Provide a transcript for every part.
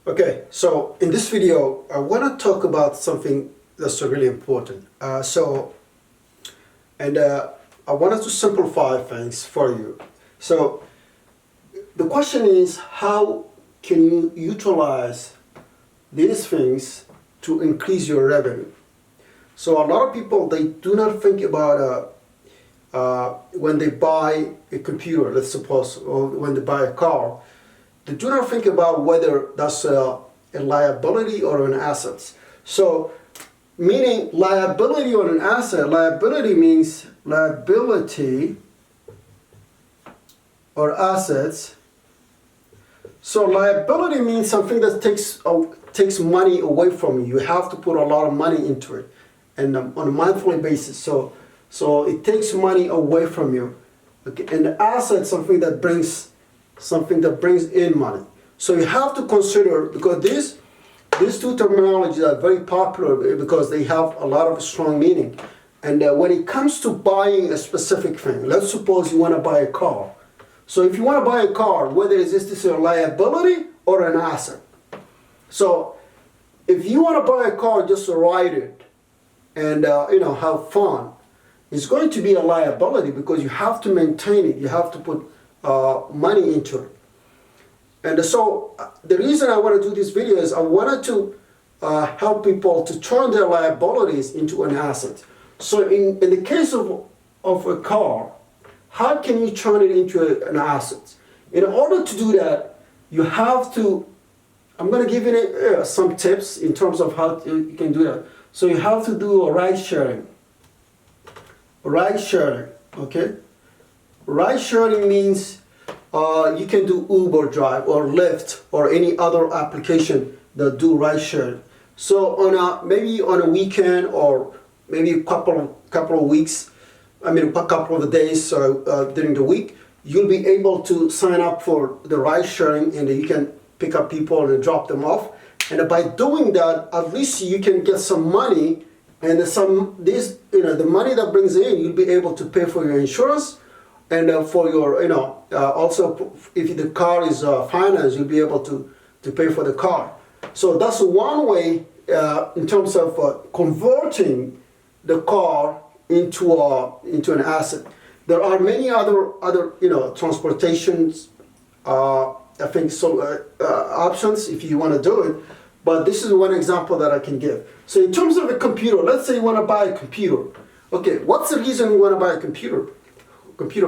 Okay, so in this video, I want to talk about something that's really important. I wanted to simplify things for you. So the question is, how can you utilize these things to increase your revenue? So a lot of people, they do not think about when they buy a computer, let's suppose, or when they buy a car, they do not think about whether that's a liability or an asset. So, meaning liability or an asset, liability means liability or assets. So liability means something that takes money away from you. You have to put a lot of money into it, and on a monthly basis. So it takes money away from you. Okay? And the asset, something that brings in money. So you have to consider, because these two terminologies are very popular because they have a lot of strong meaning. And when it comes to buying a specific thing, let's suppose you want to buy a car. So if you want to buy a car, whether is this a liability or an asset? So if you want to buy a car just to ride it and have fun, it's going to be a liability because you have to maintain it. You have to put money into it. And so the reason I want to do this video is I wanted to help people to turn their liabilities into an asset. So in the case of a car, how can you turn it into an asset? In order to do that, you have to, I'm going to give you some tips in terms of how you can do that. So you have to do a ride sharing. Ride sharing, okay? Ride sharing means you can do Uber Drive or Lyft or any other application that do ride sharing. So maybe on a weekend or maybe a couple of weeks, a couple of days during the week, you'll be able to sign up for the ride sharing, and you can pick up people and drop them off. And by doing that, at least you can get some money, and the money that brings in, you'll be able to pay for your insurance, and for your also if the car is financed, you'll be able to pay for the car. So that's one way in terms of converting the car into an asset. There are many other transportations options if you want to do it, but this is one example that I can give. So in terms of a computer, let's say you want to buy a computer. Okay, what's the reason you want to buy a computer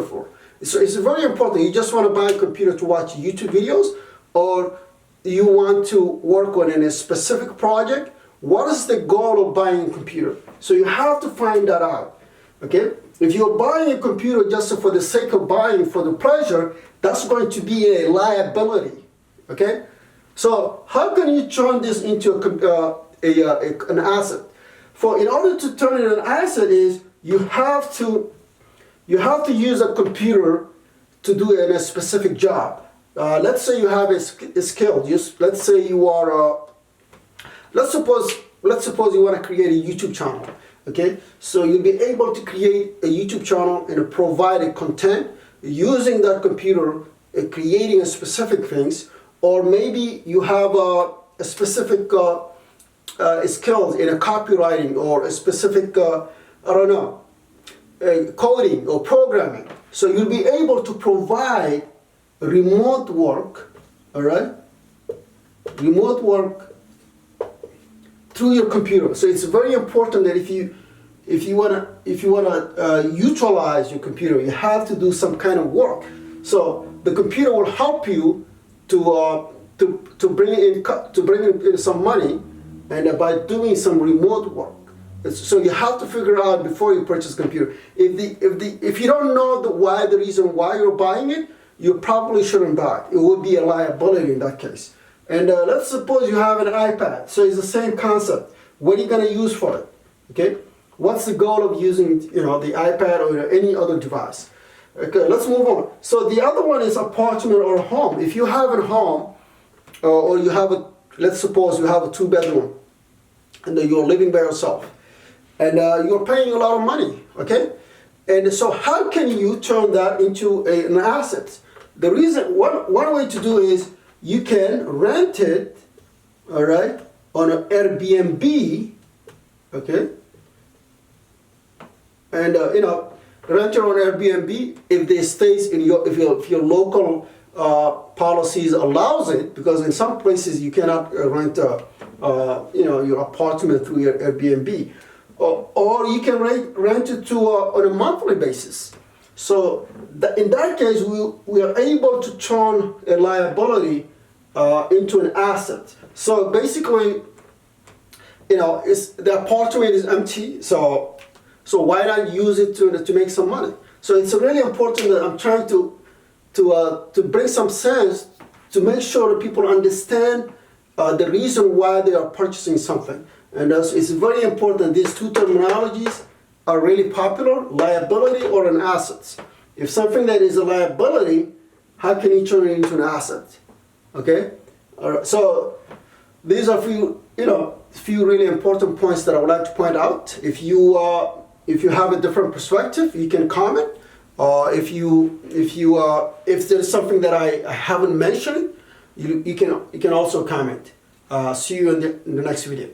for? So it's very important. You just want to buy a computer to watch YouTube videos, or you want to work on a specific project? What is the goal of buying a computer? So you have to find that out. Okay? If you're buying a computer just for the sake of buying, for the pleasure, that's going to be a liability. Okay? So how can you turn this into an asset? In order to turn it into an asset is you have to use a computer to do a specific job. Let's say you have a skill. Let's say you are. Let's suppose you want to create a YouTube channel. Okay, so you'll be able to create a YouTube channel and provide a content using that computer, creating a specific things, or maybe you have a specific skills in a copywriting or a specific coding or programming. So you'll be able to provide remote work, all right? Remote work through your computer. So it's very important that if you wanna utilize your computer, you have to do some kind of work. So the computer will help you to bring in some money, and by doing some remote work. So you have to figure out before you purchase a computer. If you don't know the reason why you're buying it, you probably shouldn't buy it. It would be a liability in that case. And let's suppose you have an iPad. So it's the same concept. What are you going to use for it? Okay? What's the goal of using the iPad or any other device? Okay, let's move on. So the other one is apartment or home. If you have a home, or you have let's suppose you have a 2-bedroom, and you're living by yourself, and you're paying a lot of money. Okay? And so how can you turn that into an asset? The reason, one way to do is you can rent it all right, on an Airbnb, okay, and renter on Airbnb if they stays in if your local policies allows it, because in some places you cannot rent your apartment through your Airbnb, or you can rent it to on a monthly basis. So in that case, we are able to turn a liability into an asset. So basically, the apartment is empty, so why not use it to make some money? So it's really important that I'm trying to bring some sense to make sure that people understand the reason why they are purchasing something. And it's very important. These two terminologies are really popular: liability or an asset. If something that is a liability, how can you turn it into an asset? Okay. All right. So these are few really important points that I would like to point out. If you have a different perspective, you can comment. If there's something that I haven't mentioned, you can also comment. See you in the next video.